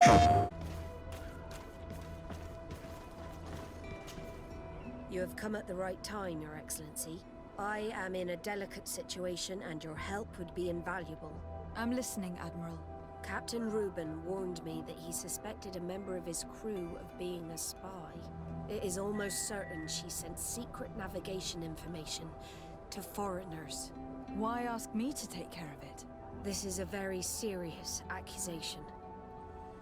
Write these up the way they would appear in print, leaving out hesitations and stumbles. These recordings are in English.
You have come at the right time, Your Excellency. I am in a delicate situation and your help would be invaluable. I'm listening, Admiral. Captain Reuben warned me that he suspected a member of his crew of being a spy. It is almost certain she sent secret navigation information to foreigners. Why ask me to take care of it? This is a very serious accusation.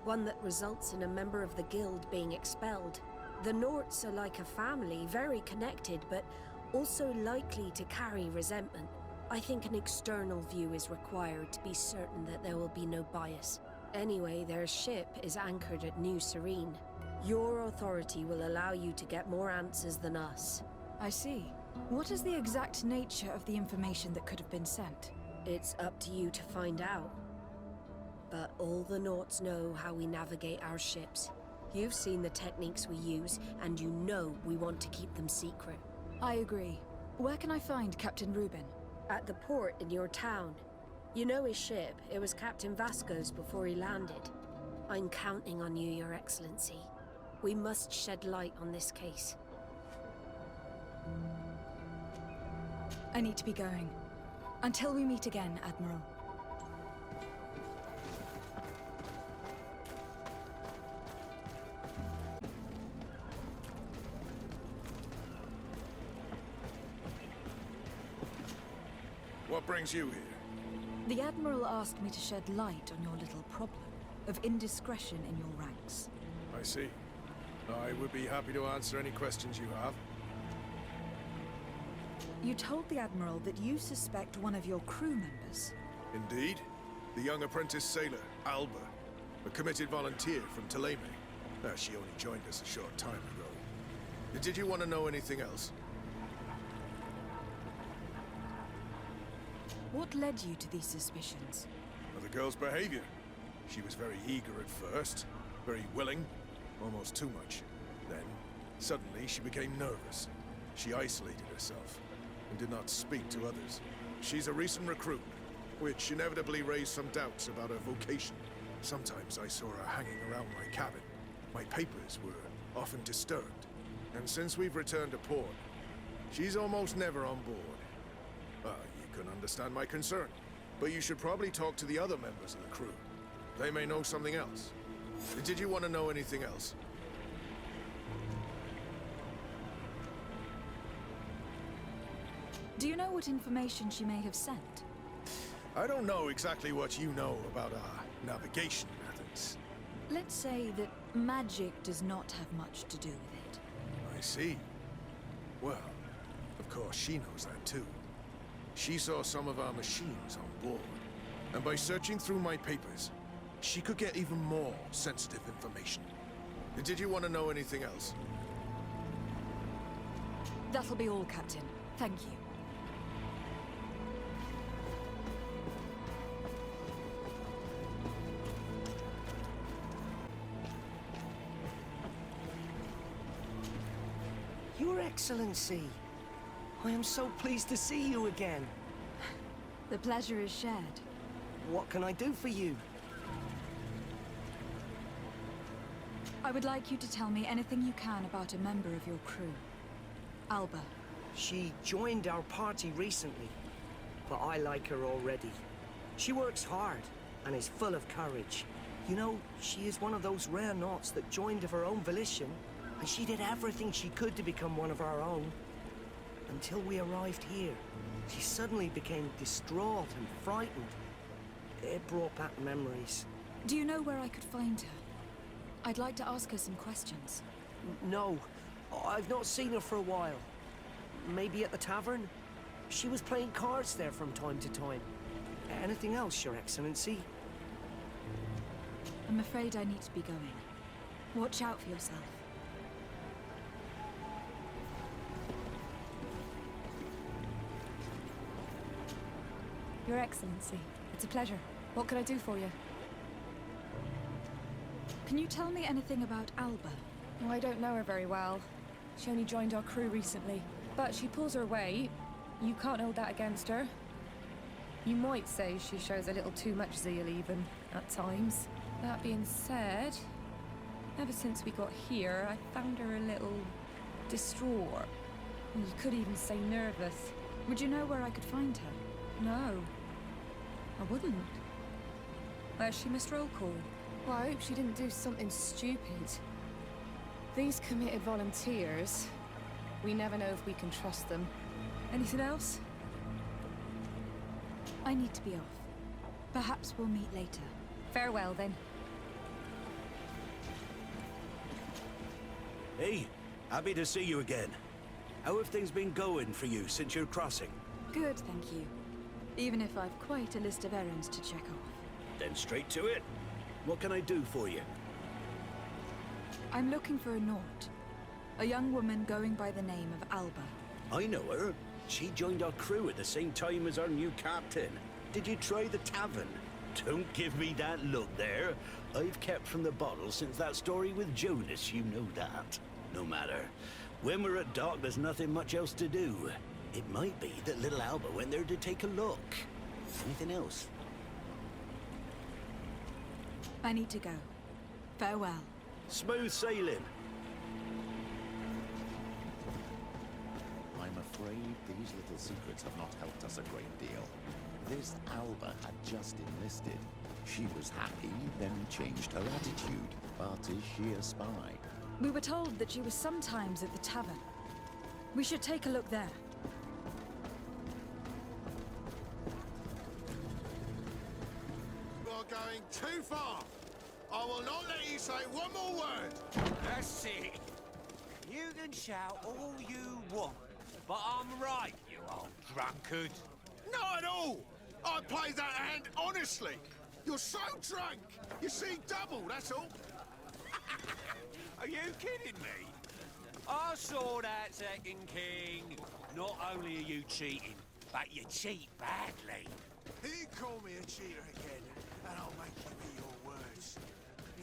One that results in a member of the guild being expelled. The Norts are like a family, very connected, but also likely to carry resentment. I think an external view is required to be certain that there will be no bias. Anyway, their ship is anchored at New Serene. Your authority will allow you to get more answers than us. I see. What is the exact nature of the information that could have been sent? It's up to you to find out. But all the Norts know how we navigate our ships. You've seen the techniques we use, and you know we want to keep them secret. I agree. Where can I find Captain Reuben? At the port in your town. You know his ship. It was Captain Vasco's before he landed. I'm counting on you, Your Excellency. We must shed light on this case. I need to be going. Until we meet again, Admiral. What brings you here? The Admiral asked me to shed light on your little problem of indiscretion in your ranks. I see. I would be happy to answer any questions you have. You told the Admiral that you suspect one of your crew members. Indeed. The young apprentice sailor, Alba. A committed volunteer from Thélème. She only joined us a short time ago. Did you want to know anything else? What led you to these suspicions? Well, the girl's behavior. She was very eager at first, very willing, almost too much. Then, suddenly, she became nervous. She isolated herself and did not speak to others. She's a recent recruit, which inevitably raised some doubts about her vocation. Sometimes I saw her hanging around my cabin. My papers were often disturbed. And since we've returned to port, she's almost never on board. You can understand my concern, but you should probably talk to the other members of the crew. They may know something else. Did you want to know anything else? Do you know what information she may have sent? I don't know exactly what you know about our navigation methods. Let's say that magic does not have much to do with it. I see. Well, of course she knows that too. She saw some of our machines on board, and by searching through my papers, she could get even more sensitive information. Did you want to know anything else? That'll be all, Captain. Thank you. Your Excellency, I am so pleased to see you again. The pleasure is shared. What can I do for you? I would like you to tell me anything you can about a member of your crew. Alba. She joined our party recently, but I like her already. She works hard and is full of courage. You know, she is one of those rare Nauts that joined of her own volition, and she did everything she could to become one of our own. Until we arrived here, she suddenly became distraught and frightened. It brought back memories. Do you know where I could find her? I'd like to ask her some questions. No, I've not seen her for a while. Maybe at the tavern? She was playing cards there from time to time. Anything else, Your Excellency? I'm afraid I need to be going. Watch out for yourself. Your Excellency, it's a pleasure. What can I do for you? Can you tell me anything about Alba? Well, I don't know her very well. She only joined our crew recently. But she pulls her weight. You can't hold that against her. You might say she shows a little too much zeal even, at times. That being said, ever since we got here, I found her a little distraught. You could even say nervous. Would you know where I could find her? No. I wouldn't. Where's she missed roll call? Well, I hope she didn't do something stupid. These committed volunteers, we never know if we can trust them. Anything else? I need to be off. Perhaps we'll meet later. Farewell, then. Hey, happy to see you again. How have things been going for you since your crossing? Good, thank you. Even if I've quite a list of errands to check off. Then straight to it. What can I do for you? I'm looking for a Nort. A young woman going by the name of Alba. I know her. She joined our crew at the same time as our new captain. Did you try the tavern? Don't give me that look there. I've kept from the bottle since that story with Jonas, you know that. No matter. When we're at dock, there's nothing much else to do. It might be that little Alba went there to take a look. Anything else? I need to go. Farewell. Smooth sailing. I'm afraid these little secrets have not helped us a great deal. This Alba had just enlisted. She was happy, then changed her attitude. But is she a spy? We were told that she was sometimes at the tavern. We should take a look there. You are going too far. I will not let you say one more word. That's it. You can shout all you want, but I'm right, you old drunkard. Not at all. I played that hand honestly. You're so drunk. You see double, that's all. Are you kidding me? I saw that second king. Not only are you cheating, but you cheat badly. You call me a cheater again, and I'll make you eat your words.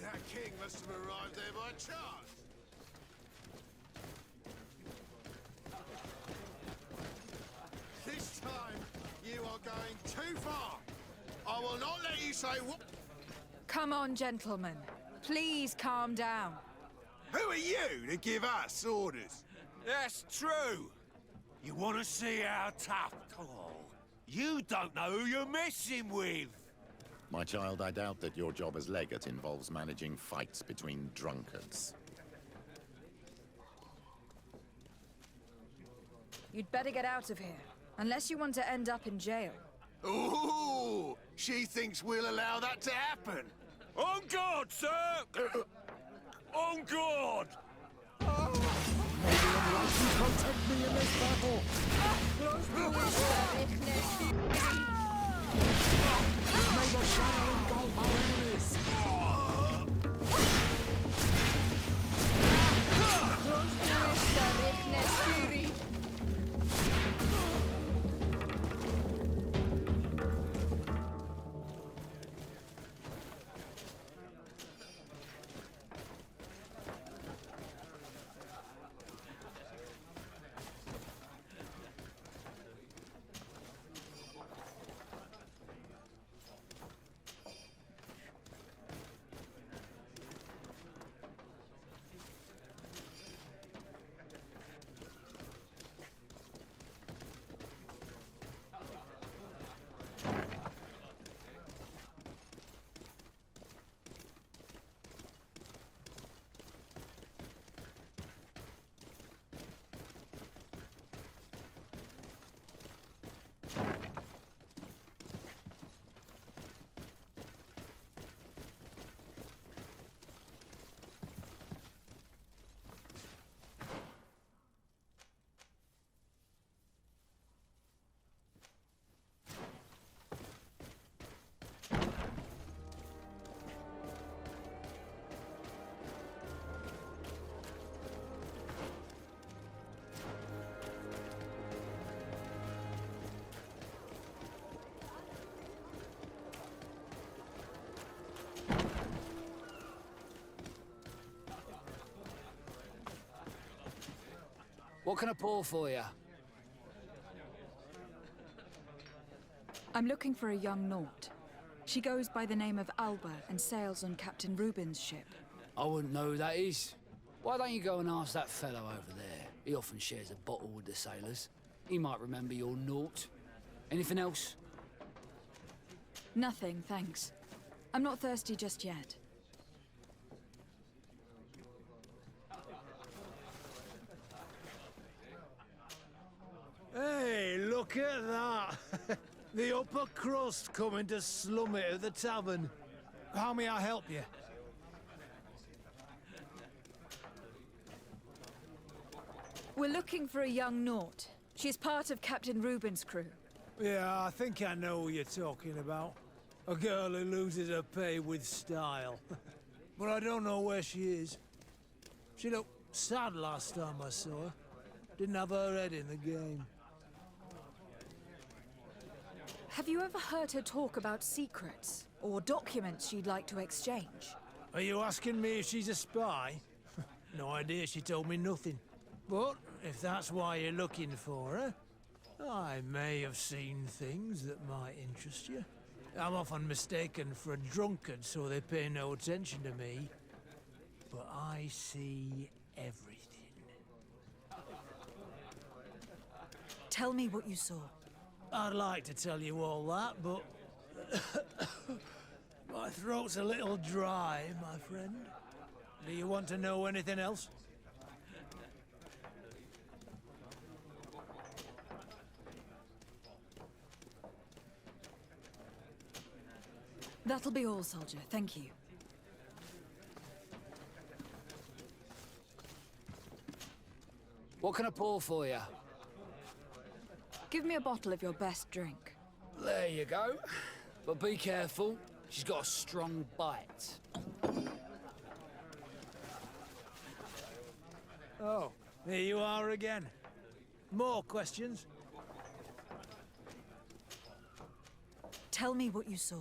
That king must have arrived there by chance. This time, you are going too far. I will not let you say what... Come on, gentlemen. Please calm down. Who are you to give us orders? That's true. You want to see how tough... Oh, you don't know who you're messing with. My child, I doubt that your job as legate involves managing fights between drunkards. You'd better get out of here. Unless you want to end up in jail. Ooh, she thinks we'll allow that to happen. On guard, sir! On guard! Protect me in this battle! May the shadow engulf our enemies! What can I pour for you? I'm looking for a young Nort. She goes by the name of Alba and sails on Captain Rubin's ship. I wouldn't know who that is. Why don't you go and ask that fellow over there? He often shares a bottle with the sailors. He might remember your naught. Anything else? Nothing, thanks. I'm not thirsty just yet. Hey, look at that! The upper crust coming to slum it at the tavern. How may I help you? We're looking for a young Naut. She's part of Captain Rubin's crew. Yeah, I think I know what you're talking about. A girl who loses her pay with style. But I don't know where she is. She looked sad last time I saw her. Didn't have her head in the game. Have you ever heard her talk about secrets or documents she'd like to exchange? Are you asking me if she's a spy? No idea, she told me nothing. But if that's why you're looking for her, I may have seen things that might interest you. I'm often mistaken for a drunkard, so they pay no attention to me. But I see everything. Tell me what you saw. I'd like to tell you all that, but... my throat's a little dry, my friend. Do you want to know anything else? That'll be all, soldier. Thank you. What can I pour for you? Give me a bottle of your best drink. There you go. But be careful. She's got a strong bite. Oh, here you are again. More questions? Tell me what you saw.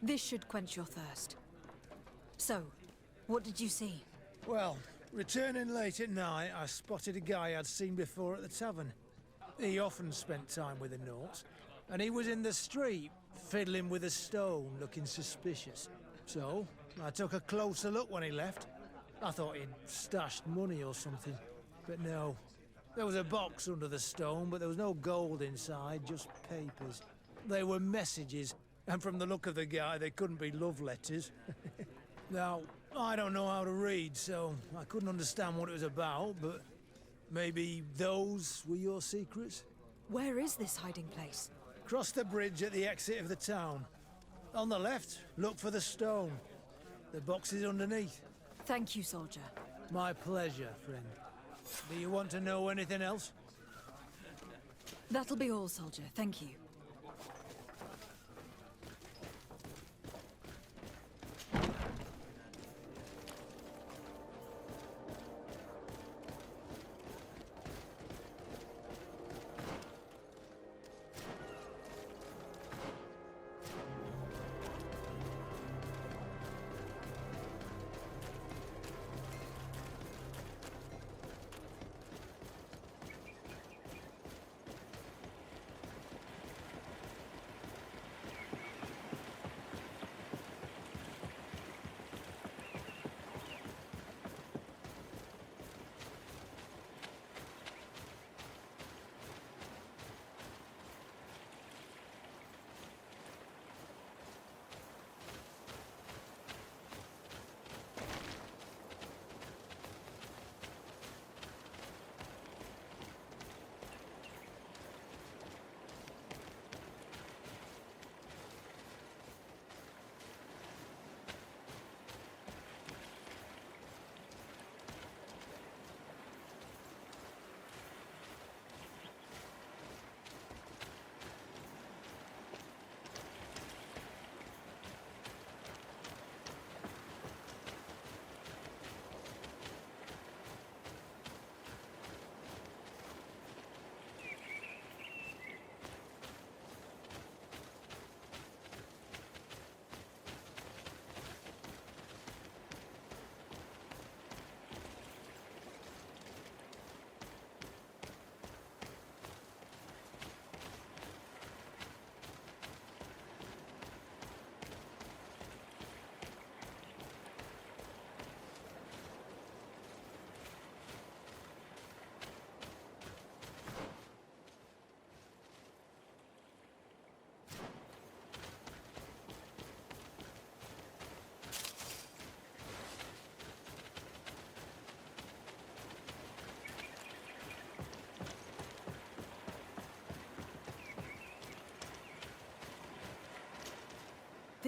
This should quench your thirst. So, what did you see? Well, returning late at night, I spotted a guy I'd seen before at the tavern. He often spent time with the Nauts, and he was in the street, fiddling with a stone, looking suspicious. So, I took a closer look when he left. I thought he'd stashed money or something, but no. There was a box under the stone, but there was no gold inside, just papers. They were messages, and from the look of the guy, they couldn't be love letters. Now, I don't know how to read, so I couldn't understand what it was about, but maybe those were your secrets? Where is this hiding place? Cross the bridge at the exit of the town. On the left, look for the stone. The box is underneath. Thank you, soldier. My pleasure, friend. Do you want to know anything else? That'll be all, soldier. Thank you.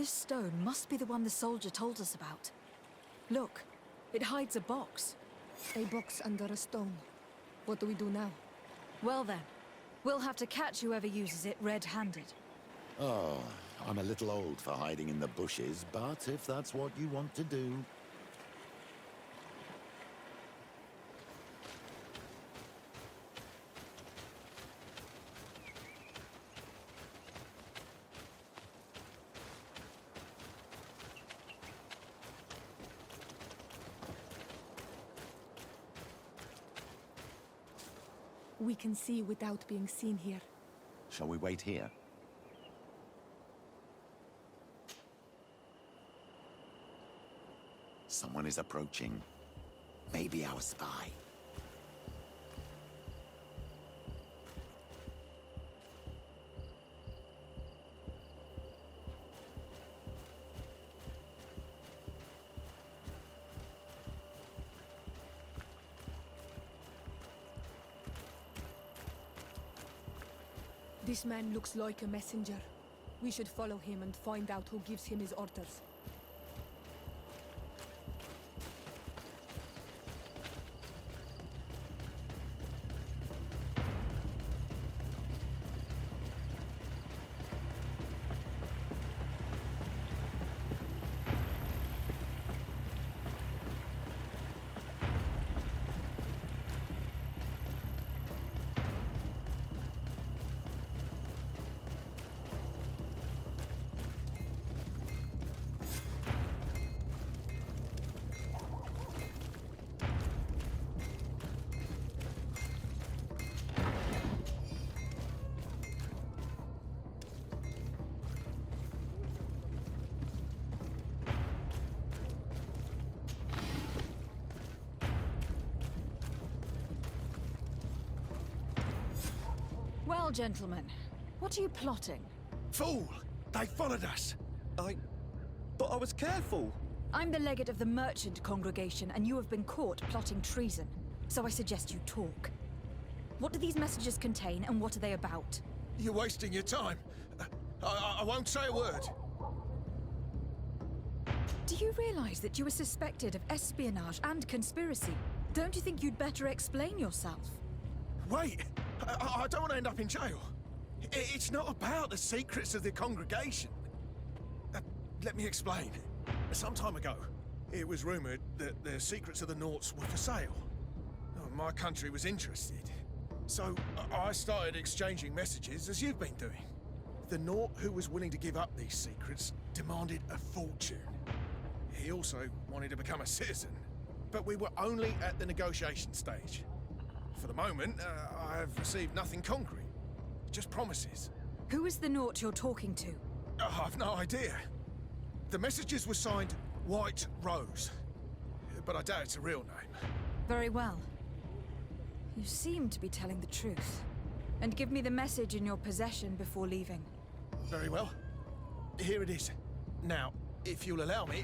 This stone must be the one the soldier told us about. Look, it hides a box. A box under a stone. What do we do now? Well then, we'll have to catch whoever uses it red-handed. Oh, I'm a little old for hiding in the bushes, but if that's what you want to do... We can see without being seen here. Shall we wait here? Someone is approaching. Maybe our spy. This man looks like a messenger. We should follow him and find out who gives him his orders. Well, gentlemen, what are you plotting? Fool! They followed us! But I was careful. I'm the legate of the merchant congregation, and you have been caught plotting treason. So I suggest you talk. What do these messages contain, and what are they about? You're wasting your time. I won't say a word. Do you realize that you are suspected of espionage and conspiracy? Don't you think you'd better explain yourself? Wait! I don't want to end up in jail. It's not about the secrets of the congregation. Let me explain. Some time ago, it was rumored that the secrets of the Naughts were for sale. My country was interested. So I started exchanging messages as you've been doing. The Naught who was willing to give up these secrets demanded a fortune. He also wanted to become a citizen. But we were only at the negotiation stage. For the moment, I have received nothing concrete. Just promises. Who is the Naught you're talking to? I've no idea. The messages were signed White Rose. But I doubt it's a real name. Very well. You seem to be telling the truth. And give me the message in your possession before leaving. Very well. Here it is. Now, if you'll allow me,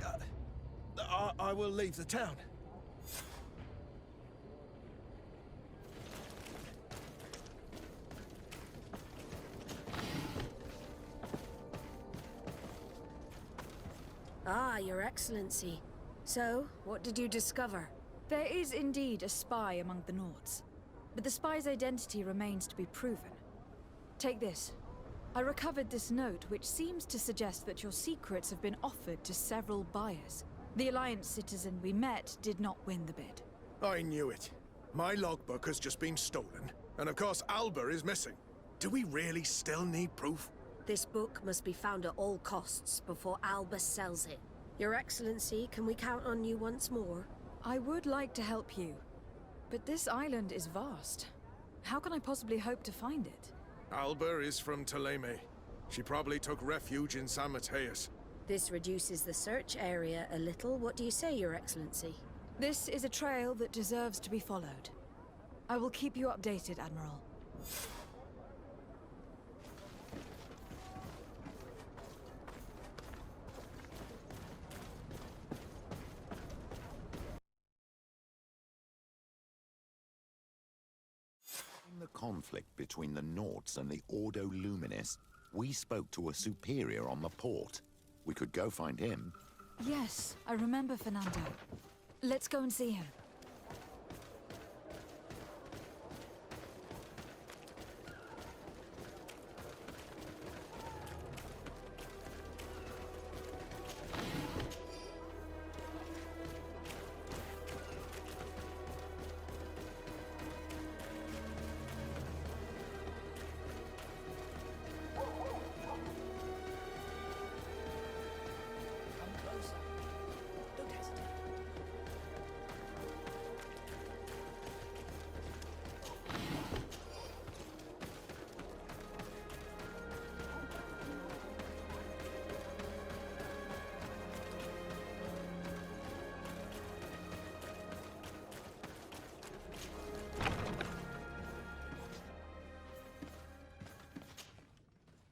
I will leave the town. Ah, Your Excellency. So, what did you discover? There is indeed a spy among the Naughts, but the spy's identity remains to be proven. Take this. I recovered this note, which seems to suggest that your secrets have been offered to several buyers. The Alliance citizen we met did not win the bid. I knew it. My logbook has just been stolen, and of course Alba is missing. Do we really still need proof? This book must be found at all costs before Albus sells it. Your Excellency, can we count on you once more? I would like to help you, but this island is vast. How can I possibly hope to find it? Alba is from Teleme. She probably took refuge in San Mateus. This reduces the search area a little. What do you say, Your Excellency? This is a trail that deserves to be followed. I will keep you updated, Admiral. In the conflict between the Naughts and the Ordo Luminis, we spoke to a superior on the port. We could go find him. Yes, I remember Fernando. Let's go and see him.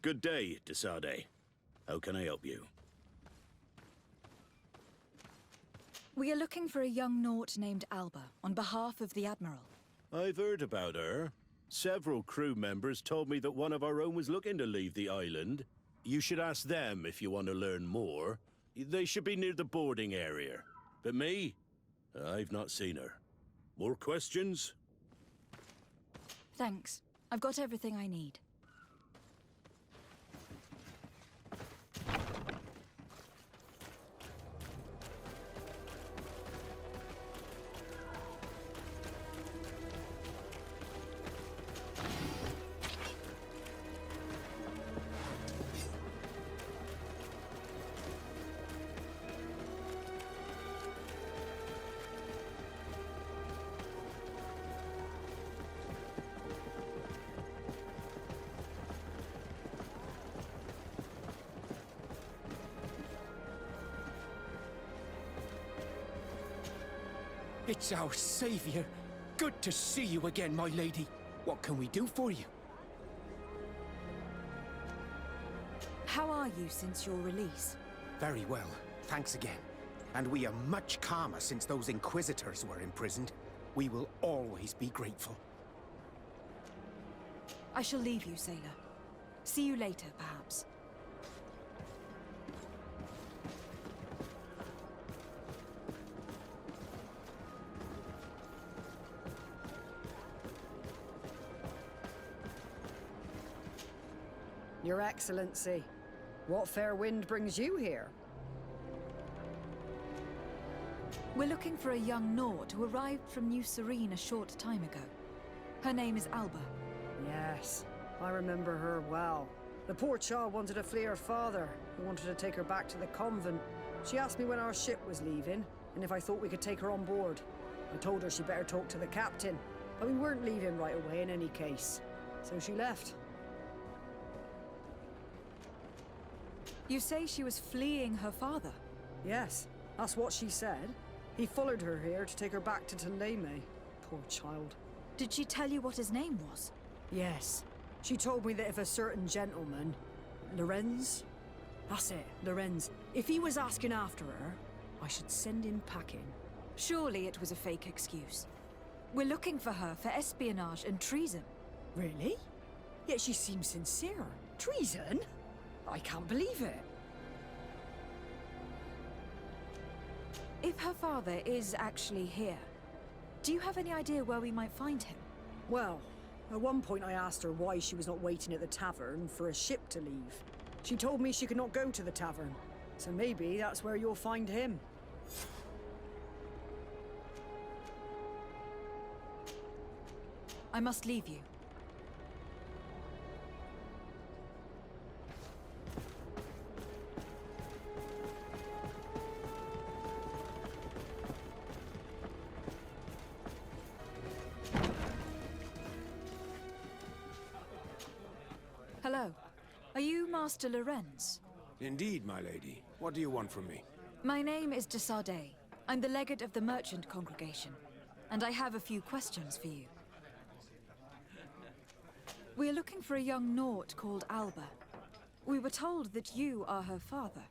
Good day, Desade. How can I help you? We are looking for a young Naut named Alba, on behalf of the Admiral. I've heard about her. Several crew members told me that one of our own was looking to leave the island. You should ask them if you want to learn more. They should be near the boarding area. But me? I've not seen her. More questions? Thanks. I've got everything I need. It's our savior. Good to see you again, my lady. What can we do for you? How are you since your release? Very well. Thanks again. And we are much calmer since those Inquisitors were imprisoned. We will always be grateful. I shall leave you, sailor. See you later, perhaps. Your Excellency, what fair wind brings you here? We're looking for a young Naut who arrived from New Serene a short time ago. Her name is Alba. Yes, I remember her well. The poor child wanted to flee her father, who wanted to take her back to the convent. She asked me when our ship was leaving, and if I thought we could take her on board. I told her she better talk to the captain, but we weren't leaving right away in any case. So she left. You say she was fleeing her father? Yes, that's what she said. He followed her here to take her back to Taleme. Poor child. Did she tell you what his name was? Yes. She told me that if a certain gentleman, Lorenz? That's it, Lorenz. If he was asking after her, I should send him packing. Surely it was a fake excuse. We're looking for her for espionage and treason. Really? Yet she seems sincere. Treason? I can't believe it. If her father is actually here, do you have any idea where we might find him? Well, at one point I asked her why she was not waiting at the tavern for a ship to leave. She told me she could not go to the tavern, so maybe that's where you'll find him. I must leave you. Hello. Are you Master Lorenz? Indeed, my lady. What do you want from me? My name is Desade. I'm the legate of the merchant congregation, and I have a few questions for you. We are looking for a young Naut called Alba. We were told that you are her father.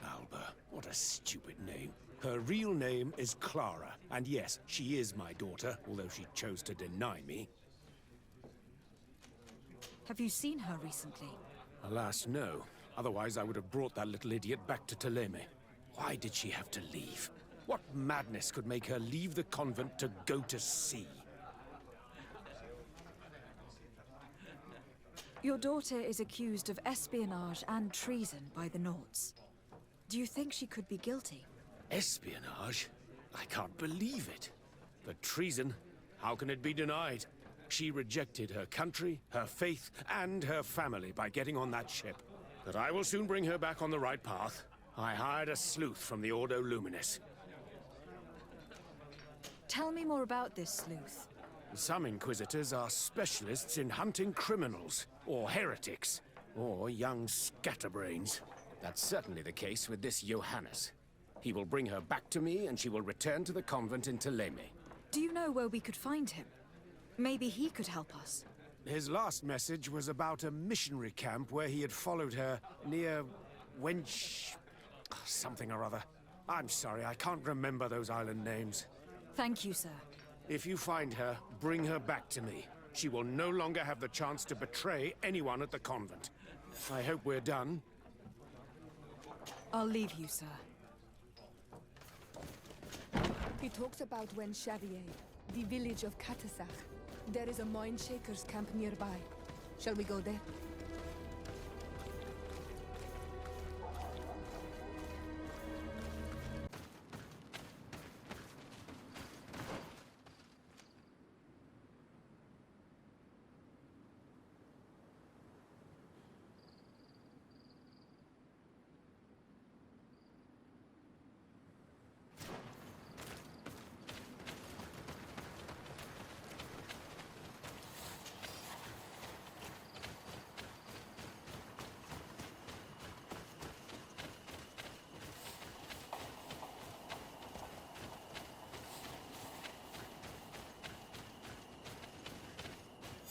Alba. What a stupid name. Her real name is Clara, and yes, she is my daughter, although she chose to deny me. Have you seen her recently? Alas, no. Otherwise, I would have brought that little idiot back to Teleme. Why did she have to leave? What madness could make her leave the convent to go to sea? Your daughter is accused of espionage and treason by the Nords. Do you think she could be guilty? Espionage? I can't believe it. But treason? How can it be denied? She rejected her country, her faith, and her family by getting on that ship. But I will soon bring her back on the right path. I hired a sleuth from the Ordo Luminis. Tell me more about this sleuth. Some Inquisitors are specialists in hunting criminals, or heretics, or young scatterbrains. That's certainly the case with this Johannes. He will bring her back to me, and she will return to the convent in Teleme. Do you know where we could find him? Maybe he could help us. His last message was about a missionary camp where he had followed her near Wench... something or other. I'm sorry, I can't remember those island names. Thank you, sir. If you find her, bring her back to me. She will no longer have the chance to betray anyone at the convent. I hope we're done. I'll leave you, sir. He talks about Wen Xavier, the village of Katasach. There is a mine shaker's camp nearby. Shall we go there?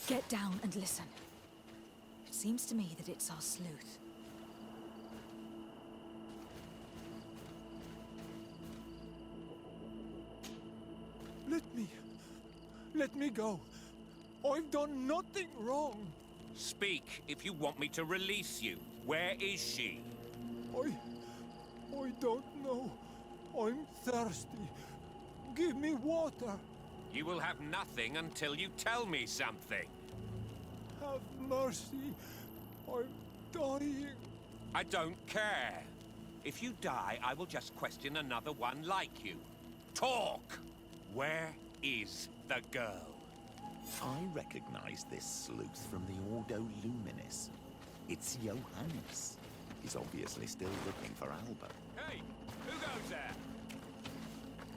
Get down and listen. It seems to me that it's our sleuth. Let me go. I've done nothing wrong. Speak if you want me to release you. Where is she? I don't know. I'm thirsty. Give me water. You will have nothing until you tell me something. Have mercy. I'm dying. I don't care. If you die, I will just question another one like you. Talk! Where is the girl? I recognize this sleuth from the Ordo Luminis. It's Johannes. He's obviously still looking for Alba. Hey, who goes there?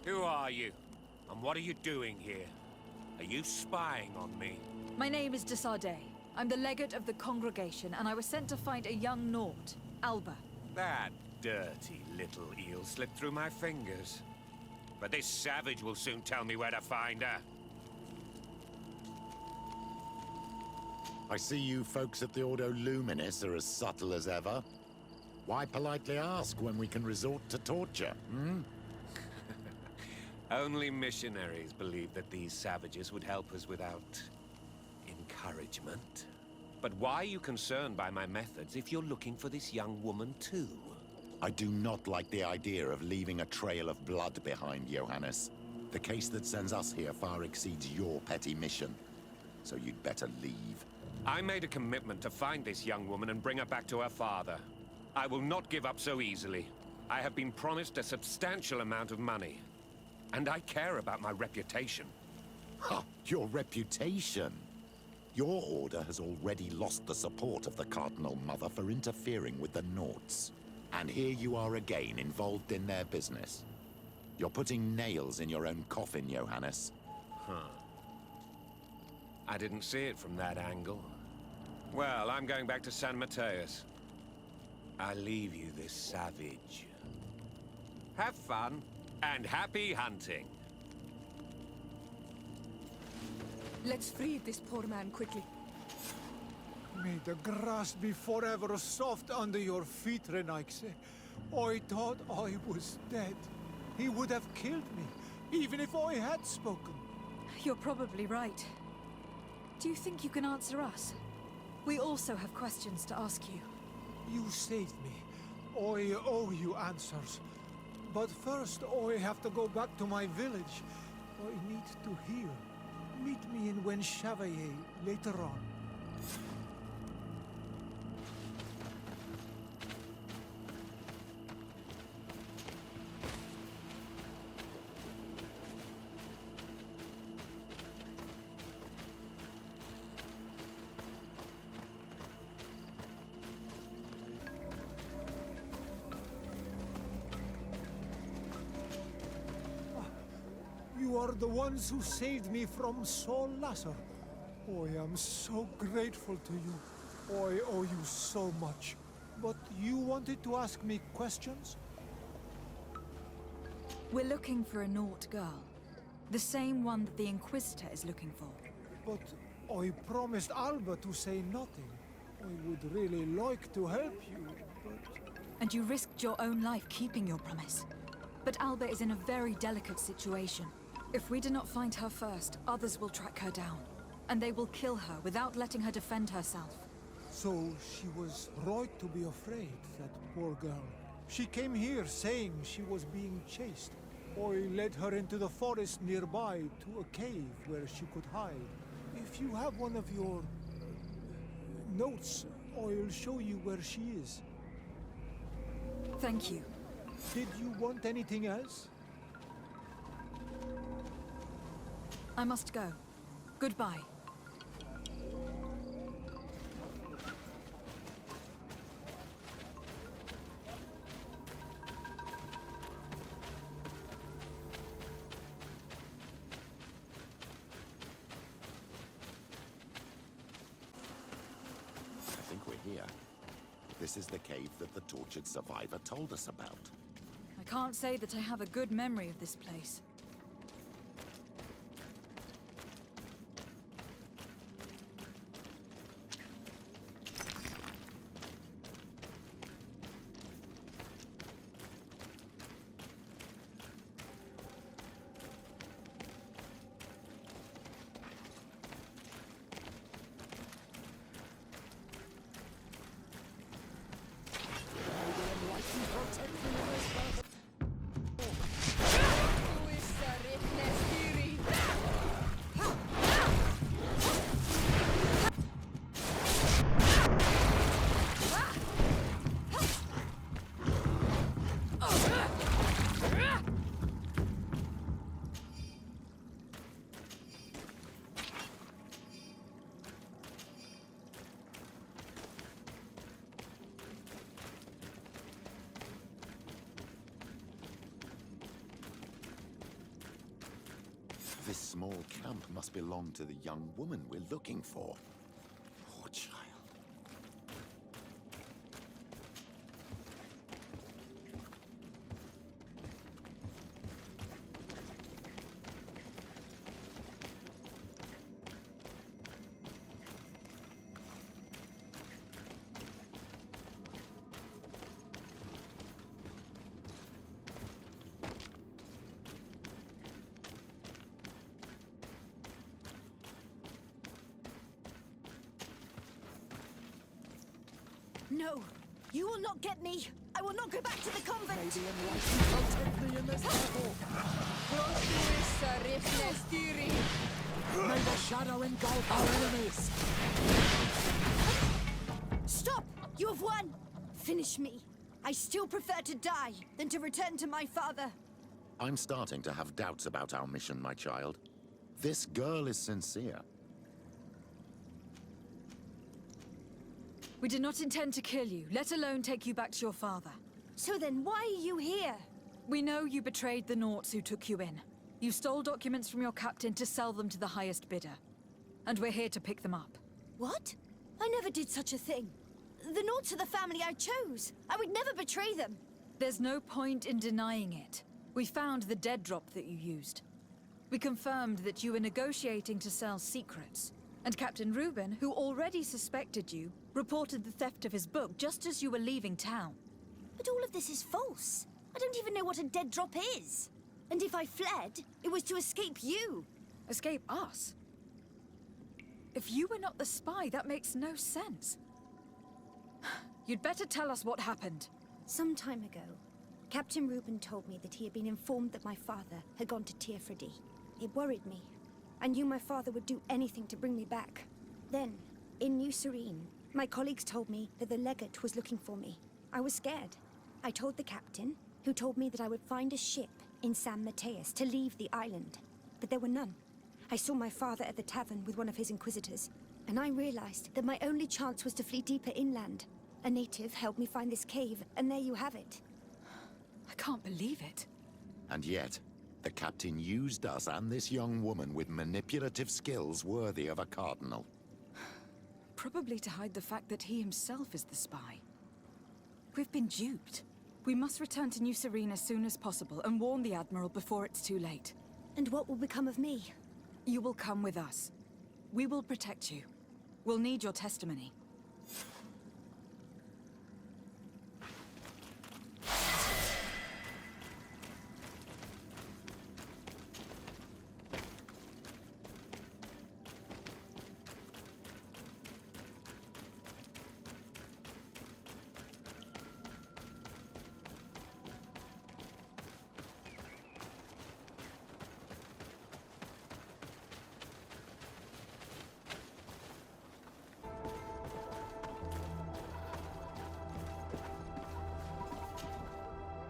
Who are you? And what are you doing here? Are you spying on me? My name is de Sardet. I'm the legate of the congregation, and I was sent to find a young Nort, Alba. That dirty little eel slipped through my fingers. But this savage will soon tell me where to find her. I see you folks at the Ordo Luminis are as subtle as ever. Why politely ask when we can resort to torture, hmm? Only missionaries believe that these savages would help us without encouragement. But why are you concerned by my methods if you're looking for this young woman too? I do not like the idea of leaving a trail of blood behind, Johannes. The case that sends us here far exceeds your petty mission. So you'd better leave. I made a commitment to find this young woman and bring her back to her father. I will not give up so easily. I have been promised a substantial amount of money. And I care about my reputation. Ha! Your reputation? Your order has already lost the support of the Cardinal Mother for interfering with the Nords. And here you are again, involved in their business. You're putting nails in your own coffin, Johannes. Huh. I didn't see it from that angle. Well, I'm going back to San Mateus. I leave you this savage. Have fun, and happy hunting. Let's free this poor man quickly. May the grass be forever soft under your feet, Renaikse. I thought I was dead. He would have killed me, even if I had spoken. You're probably right. Do you think you can answer us? We also have questions to ask you. You saved me. I owe you answers. But first, I have to go back to my village. I need to heal. Meet me in Wen Chevalier later on. You are the ones who saved me from Saul Lasser. I am so grateful to you. I owe you so much. But you wanted to ask me questions? We're looking for a Naut girl. The same one that the Inquisitor is looking for. But I promised Alba to say nothing. I would really like to help you, but... And you risked your own life keeping your promise. But Alba is in a very delicate situation. If we do not find her first, others will track her down. And they will kill her without letting her defend herself. So she was right to be afraid, that poor girl. She came here saying she was being chased. I led her into the forest nearby to a cave where she could hide. If you have one of your... notes, I'll show you where she is. Thank you. Did you want anything else? I must go. Goodbye. I think we're here. This is the cave that the tortured survivor told us about. I can't say that I have a good memory of this place. This small camp must belong to the young woman we're looking for. Poor child. No! You will not get me! I will not go back to the convent! Maybe enlightened will take me in this battle. May the shadow engulf our enemies! Stop! You have won! Finish me. I still prefer to die than to return to my father. I'm starting to have doubts about our mission, my child. This girl is sincere. We did not intend to kill you, let alone take you back to your father. So then why are you here? We know you betrayed the Nauts who took you in. You stole documents from your captain to sell them to the highest bidder. And we're here to pick them up. What? I never did such a thing. The Nauts are the family I chose. I would never betray them. There's no point in denying it. We found the dead drop that you used. We confirmed that you were negotiating to sell secrets. And Captain Reuben, who already suspected you, reported the theft of his book just as you were leaving town. But all of this is false. I don't even know what a dead drop is. And if I fled, it was to escape you. Escape us? If you were not the spy, that makes no sense. You'd better tell us what happened. Some time ago, Captain Reuben told me that he had been informed that my father had gone to Teerfredy. It worried me. I knew my father would do anything to bring me back. Then, in New Serene, my colleagues told me that the legate was looking for me. I was scared. I told the captain, who told me that I would find a ship in San Mateus to leave the island. But there were none. I saw my father at the tavern with one of his inquisitors, and I realized that my only chance was to flee deeper inland. A native helped me find this cave, and there you have it. I can't believe it. And yet, the captain used us and this young woman with manipulative skills worthy of a cardinal. Probably to hide the fact that he himself is the spy. We've been duped. We must return to New Serene as soon as possible and warn the Admiral before it's too late. And what will become of me? You will come with us. We will protect you. We'll need your testimony.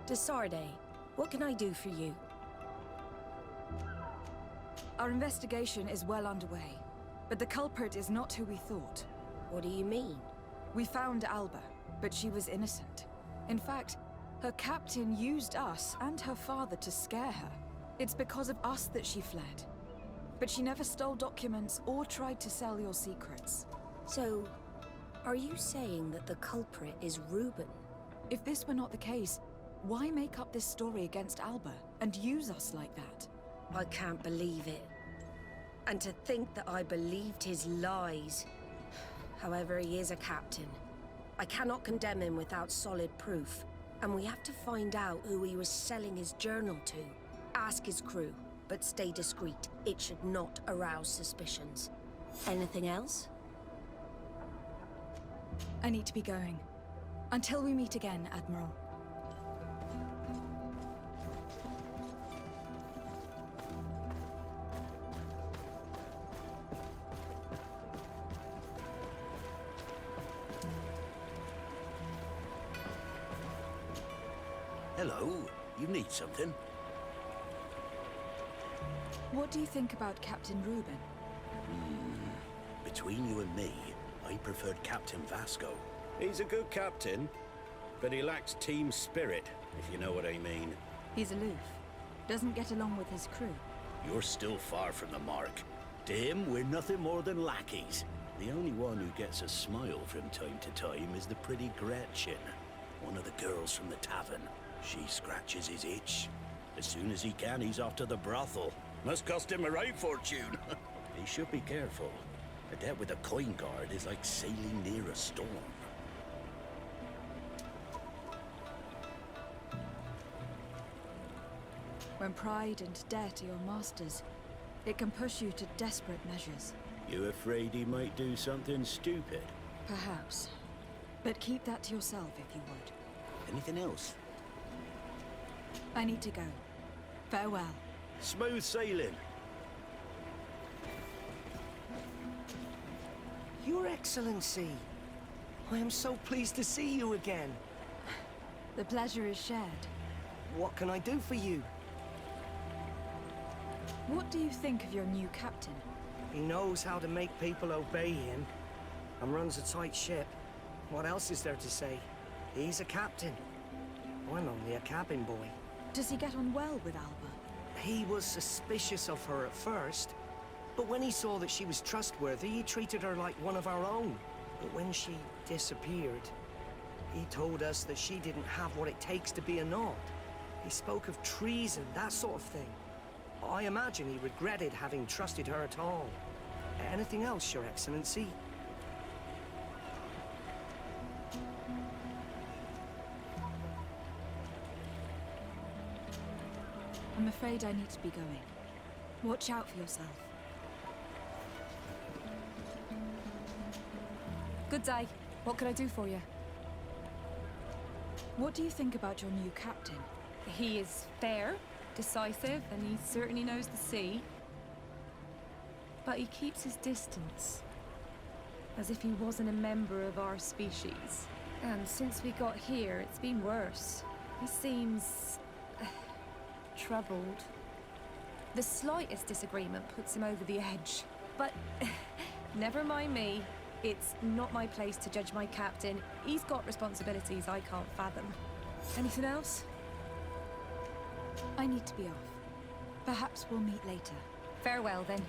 Desarde, what can I do for you? Our investigation is well underway, but the culprit is not who we thought. What do you mean? We found Alba, but she was innocent. In fact, her captain used us and her father to scare her. It's because of us that she fled. But she never stole documents or tried to sell your secrets. So, are you saying that the culprit is Reuben? If this were not the case, why make up this story against Alba and use us like that? I can't believe it. And to think that I believed his lies. However, he is a captain. I cannot condemn him without solid proof. And we have to find out who he was selling his journal to. Ask his crew, but stay discreet. It should not arouse suspicions. Anything else? I need to be going. Until we meet again, Admiral. Hello, you need something? What do you think about Captain Reuben? Between you and me, I preferred Captain Vasco. He's a good captain, but he lacks team spirit, if you know what I mean. He's aloof. Doesn't get along with his crew. You're still far from the mark. To him, we're nothing more than lackeys. The only one who gets a smile from time to time is the pretty Gretchen, one of the girls from the tavern. She scratches his itch. As soon as he can, he's off to the brothel. Must cost him a right fortune. He should be careful. A debt with a coin guard is like sailing near a storm. When pride and debt are your masters, it can push you to desperate measures. You afraid he might do something stupid? Perhaps. But keep that to yourself if you would. Anything else? I need to go. Farewell. Smooth sailing. Your Excellency, I am so pleased to see you again. The pleasure is shared. What can I do for you? What do you think of your new captain? He knows how to make people obey him, and runs a tight ship. What else is there to say? He's a captain. I'm only a cabin boy. Does he get on well with Alba? He was suspicious of her at first, but when he saw that she was trustworthy, he treated her like one of our own. But when she disappeared, he told us that she didn't have what it takes to be a Nord. He spoke of treason, that sort of thing. I imagine he regretted having trusted her at all. Anything else, Your Excellency? I'm afraid I need to be going. Watch out for yourself. Good day. What can I do for you? What do you think about your new captain? He is fair, decisive, and he certainly knows the sea. But he keeps his distance, as if he wasn't a member of our species. And since we got here, it's been worse. He seems... troubled. The slightest disagreement puts him over the edge. But never mind me. It's not my place to judge my captain. He's got responsibilities I can't fathom. Anything else? I need to be off. Perhaps we'll meet later. Farewell, then.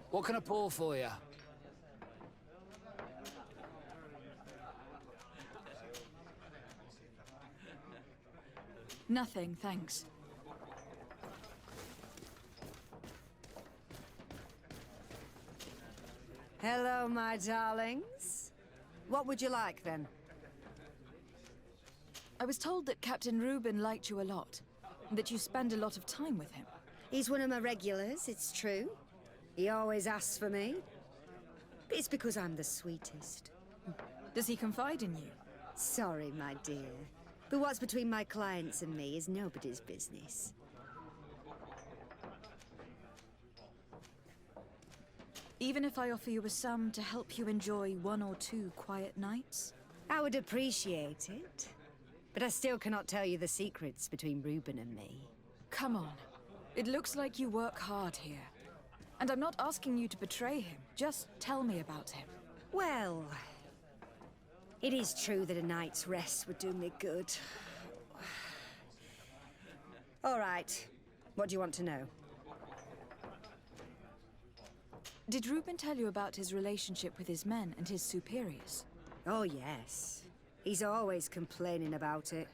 What can I pour for you? Nothing, thanks. Hello, my darlings. What would you like, then? I was told that Captain Reuben liked you a lot, and that you spend a lot of time with him. He's one of my regulars, it's true. He always asks for me. But it's because I'm the sweetest. Does he confide in you? Sorry, my dear. But what's between my clients and me is nobody's business. Even if I offer you a sum to help you enjoy 1 or 2 quiet nights? I would appreciate it. But I still cannot tell you the secrets between Reuben and me. Come on. It looks like you work hard here. And I'm not asking you to betray him. Just tell me about him. Well, it is true that a night's rest would do me good. All right. What do you want to know? Did Reuben tell you about his relationship with his men and his superiors? Oh, yes. He's always complaining about it.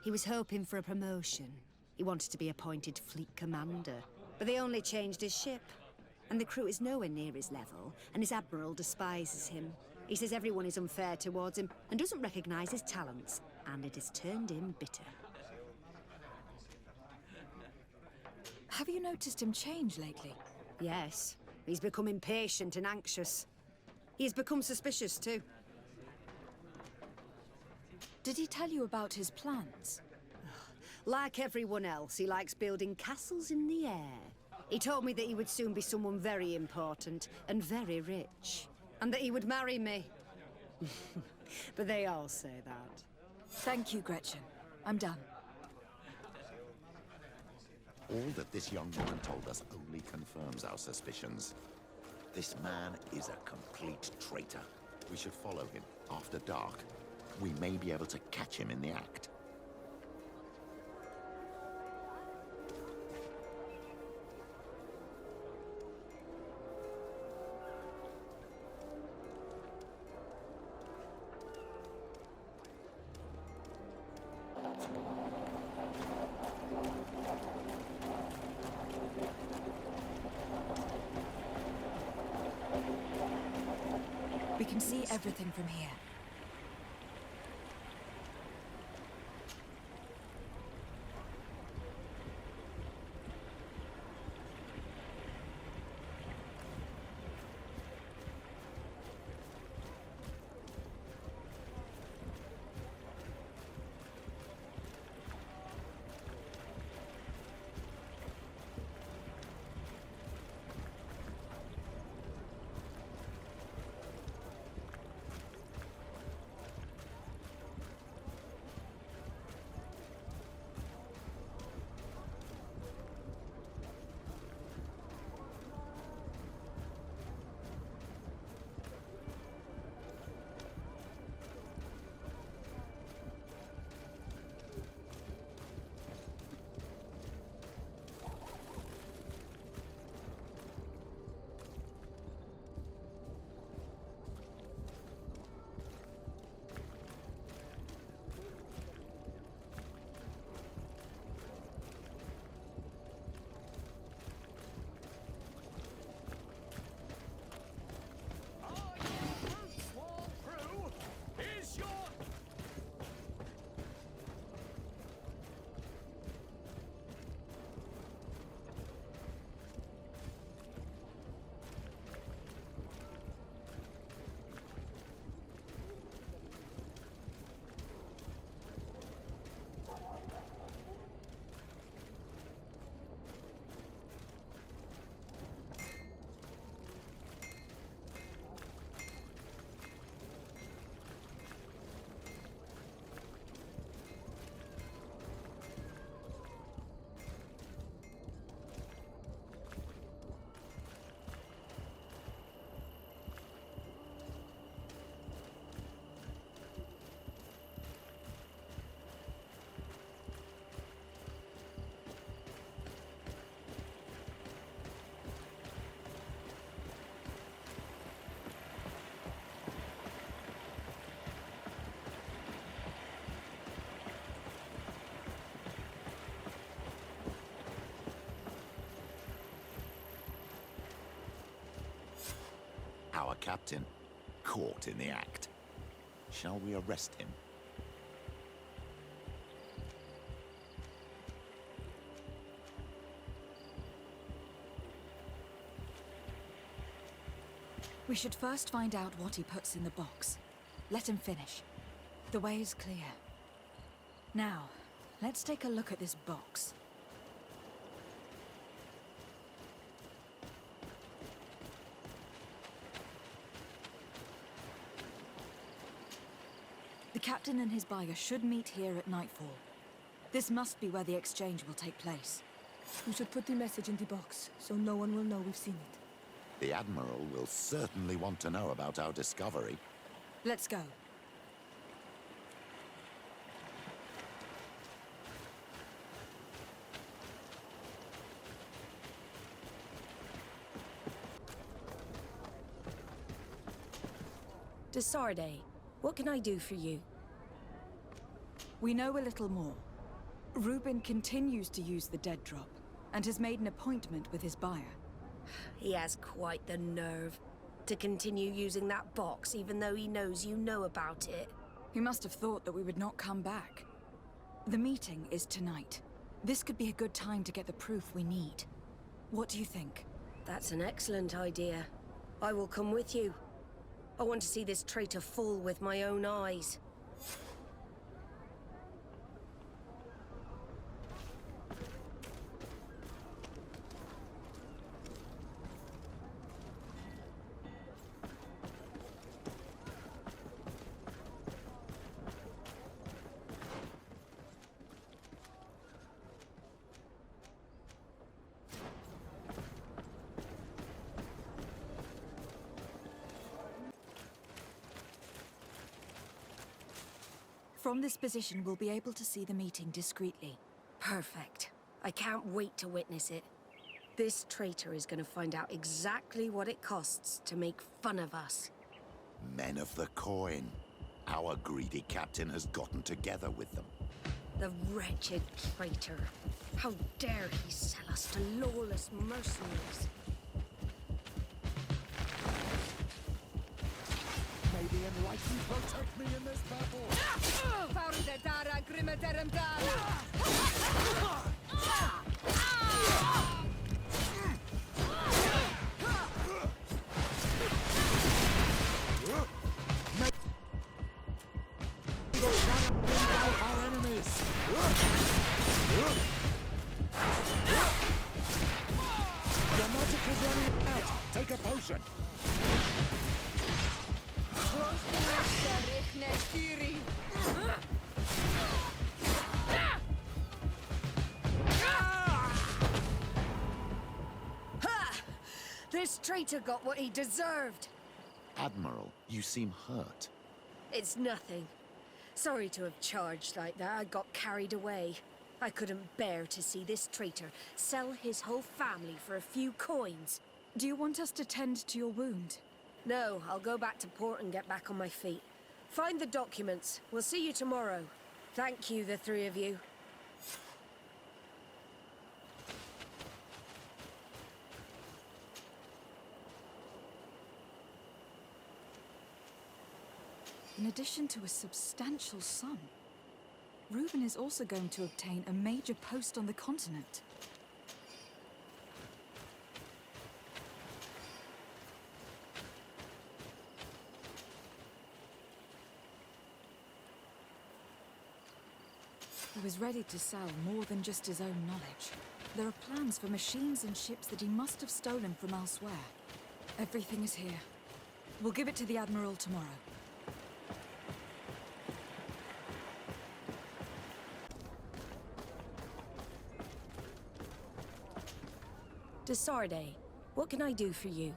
He was hoping for a promotion. He wanted to be appointed fleet commander. But they only changed his ship. And the crew is nowhere near his level, and his admiral despises him. He says everyone is unfair towards him, and doesn't recognize his talents. And it has turned him bitter. Have you noticed him change lately? Yes. He's become impatient and anxious. He's become suspicious, too. Did he tell you about his plans? Like everyone else, he likes building castles in the air. He told me that he would soon be someone very important and very rich. And that he would marry me. But they all say that. Thank you, Gretchen. I'm done. All that this young woman told us only confirms our suspicions. This man is a complete traitor. We should follow him. After dark, we may be able to catch him in the act. We can see everything from here. Our captain, caught in the act. Shall we arrest him? We should first find out what he puts in the box. Let him finish. The way is clear. Now, let's take a look at this box. The captain and his buyer should meet here at nightfall. This must be where the exchange will take place. We should put the message in the box, so no one will know we've seen it. The Admiral will certainly want to know about our discovery. Let's go. Desarde, what can I do for you? We know a little more. Reuben continues to use the dead drop, and has made an appointment with his buyer. He has quite the nerve to continue using that box, even though he knows you know about it. He must have thought that we would not come back. The meeting is tonight. This could be a good time to get the proof we need. What do you think? That's an excellent idea. I will come with you. I want to see this traitor fall with my own eyes. From this position, we'll be able to see the meeting discreetly. Perfect. I can't wait to witness it. This traitor is going to find out exactly what it costs to make fun of us. Men of the coin. Our greedy captain has gotten together with them. The wretched traitor. How dare he sell us to lawless mercenaries? May the enlightened protect me in this battle! Our enemies! Your magic is running out! Take a potion! Ha! This traitor got what he deserved. Admiral, you seem hurt. It's nothing. Sorry to have charged like that. I got carried away. I couldn't bear to see this traitor sell his whole family for a few coins. Do you want us to tend to your wound? No, I'll go back to port and get back on my feet. Find the documents. We'll see you tomorrow. Thank you, the three of you. In addition to a substantial sum, Reuben is also going to obtain a major post on the continent. He was ready to sell more than just his own knowledge. There are plans for machines and ships that he must have stolen from elsewhere. Everything is here. We'll give it to the Admiral tomorrow. Desarde, what can I do for you?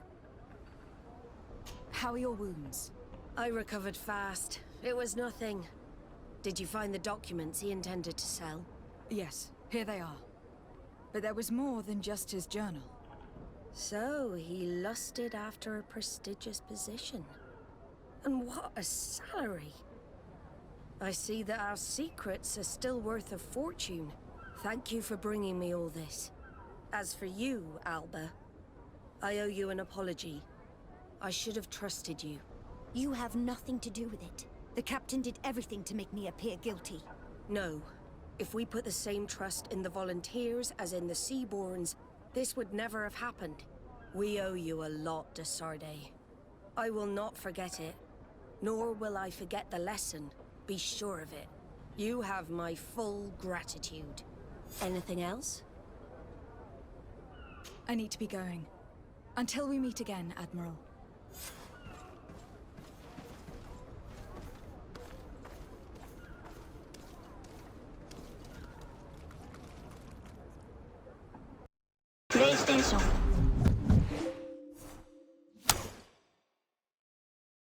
How are your wounds? I recovered fast. It was nothing. Did you find the documents he intended to sell? Yes, here they are. But there was more than just his journal. So, he lusted after a prestigious position. And what a salary! I see that our secrets are still worth a fortune. Thank you for bringing me all this. As for you, Alba, I owe you an apology. I should have trusted you. You have nothing to do with it. The captain did everything to make me appear guilty. No. If we put the same trust in the volunteers as in the Seaborns, this would never have happened. We owe you a lot, de Sardet. I will not forget it. Nor will I forget the lesson. Be sure of it. You have my full gratitude. Anything else? I need to be going. Until we meet again, Admiral. PlayStation